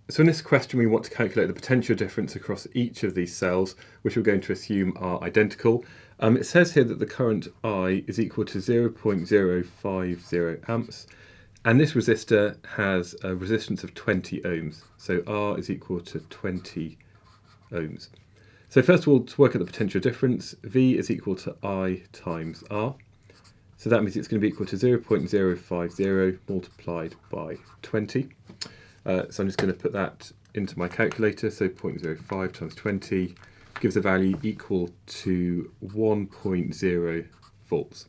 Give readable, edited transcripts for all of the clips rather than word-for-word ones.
So in this question, we want to calculate the potential difference across each of these cells, which we're going to assume are identical. It says here that the current I is equal to 0.050 amps, and this resistor has a resistance of 20 ohms. So R is equal to 20 ohms. So first of all, to work out the potential difference, V is equal to I times R. So that means it's going to be equal to 0.050 multiplied by 20. So I'm just going to put that into my calculator. So 0.05 times 20 gives a value equal to 1.0 volts.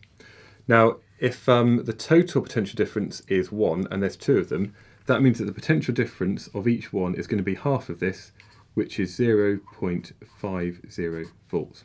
Now, if the total potential difference is 1 and there's two of them, that means that the potential difference of each one is going to be half of this, which is 0.50 volts.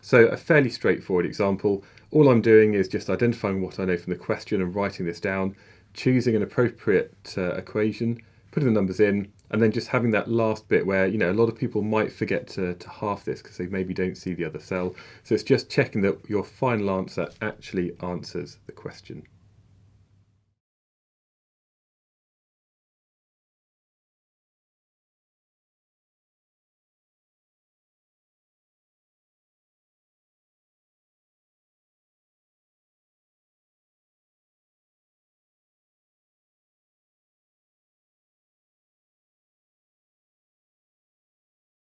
So a fairly straightforward example. All I'm doing is just identifying what I know from the question and writing this down, choosing an appropriate equation, putting the numbers in, and then just having that last bit where, a lot of people might forget to half this because they maybe don't see the other cell. So it's just checking that your final answer actually answers the question.